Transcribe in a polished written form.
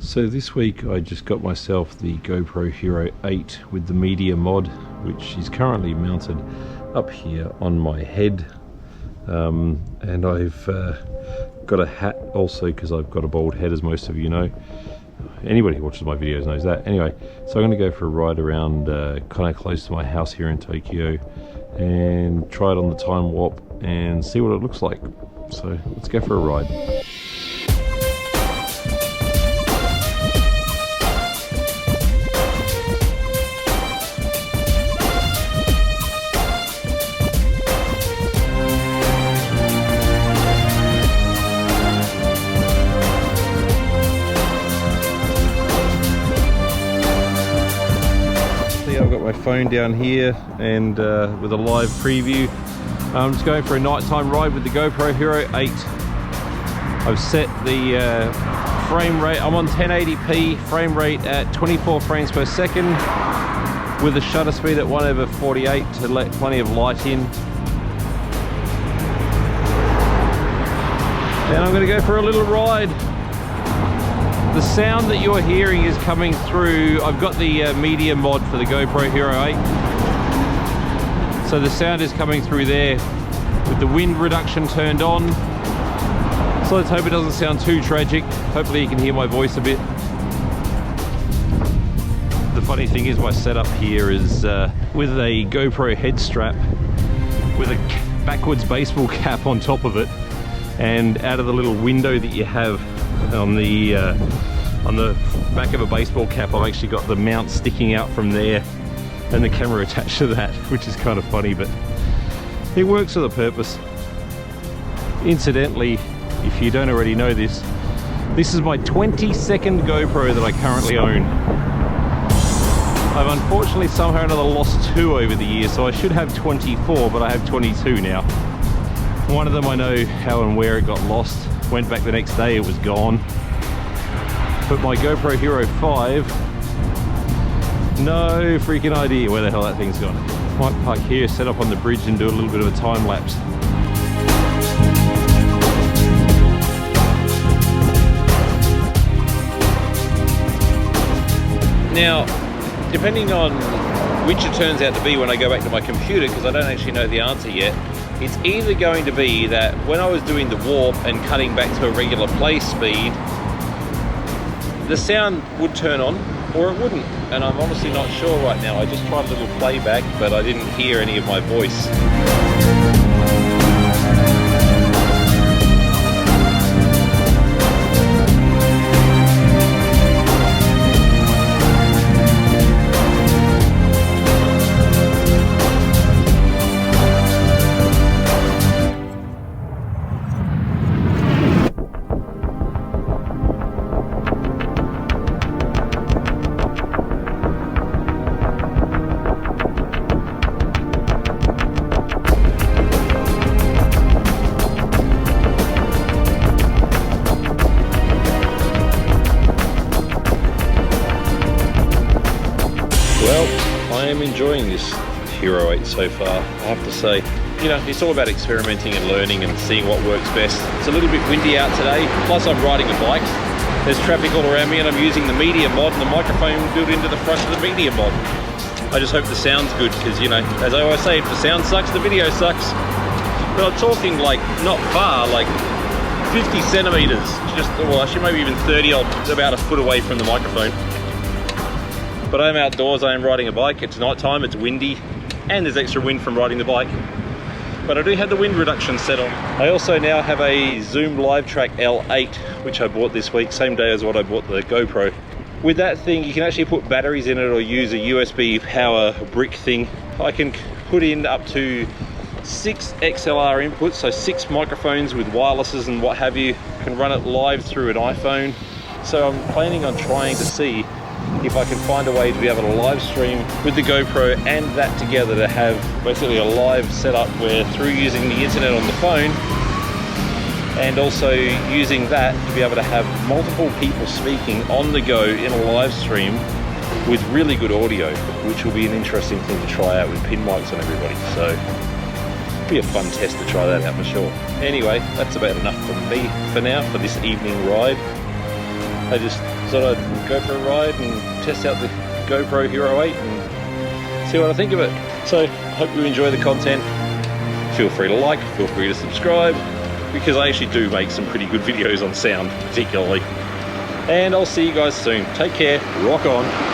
So this week I just got myself the GoPro Hero 8 with the Media Mod, which is currently mounted up here on my head, and I've got a hat also because I've got a bald head, as most of you know. Anybody who watches my videos knows that. Anyway, so I'm going to go for a ride around kind of close to my house here in Tokyo and try it on the time warp and see what it looks like. So let's go for a ride. I've got my phone down here and with a live preview. I'm just going for a nighttime ride with the GoPro Hero 8. I've set the frame rate, I'm on 1080p, frame rate at 24 frames per second with a shutter speed at 1/48 to let plenty of light in. And I'm going to go for a little ride. The sound that you're hearing is coming through, I've got the Media Mod for the GoPro Hero 8. So the sound is coming through there with the wind reduction turned on. So let's hope it doesn't sound too tragic. Hopefully you can hear my voice a bit. The funny thing is my setup here is with a GoPro head strap with a backwards baseball cap on top of it, and out of the little window that you have on the back of a baseball cap, I've actually got the mount sticking out from there and the camera attached to that, which is kind of funny, but it works with a purpose. Incidentally, if you don't already know this, this is my 22nd GoPro that I currently own. I've unfortunately somehow or another lost 2 over the years, so I should have 24, but I have 22 now. One of them I know how and where it got lost. Went back the next day, it was gone. But my GoPro Hero 5, no freaking idea where the hell that thing's gone. Might park here, set up on the bridge and do a little bit of a time lapse. Now, depending on which it turns out to be when I go back to my computer, because I don't actually know the answer yet, it's either going to be that when I was doing the warp and cutting back to a regular play speed, the sound would turn on or it wouldn't. And I'm honestly not sure right now. I just tried a little playback, but I didn't hear any of my voice. Well, I am enjoying this Hero 8 so far, I have to say. You know, it's all about experimenting and learning and seeing what works best. It's a little bit windy out today, plus I'm riding a bike. There's traffic all around me and I'm using the Media Mod and the microphone built into the front of the Media Mod. I just hope the sound's good because, you know, as I always say, if the sound sucks, the video sucks. But I'm talking like not far, like 50 centimeters, just, well, actually maybe even 30, about a foot away from the microphone. But I'm outdoors, I am riding a bike, it's night time, it's windy, and there's extra wind from riding the bike. But I do have the wind reduction set on. I also now have a Zoom LiveTrak L-8, which I bought this week, same day as what I bought the GoPro. With that thing, you can actually put batteries in it or use a USB power brick thing. I can put in up to 6 XLR inputs, so 6 microphones with wirelesses and what have you. Can run it live through an iPhone. So I'm planning on trying to see if I can find a way to be able to live stream with the GoPro and that together, to have basically a live setup where through using the internet on the phone and also using that to be able to have multiple people speaking on the go in a live stream with really good audio, which will be an interesting thing to try out with pin mics on everybody. So it'll be a fun test to try that out for sure. Anyway, that's about enough from me for now for this evening ride. I just thought I'd go for a ride and test out the GoPro Hero 8 and see what I think of it. So, hope you enjoy the content. Feel free to like, feel free to subscribe, because I actually do make some pretty good videos on sound, particularly. And I'll see you guys soon. Take care, rock on.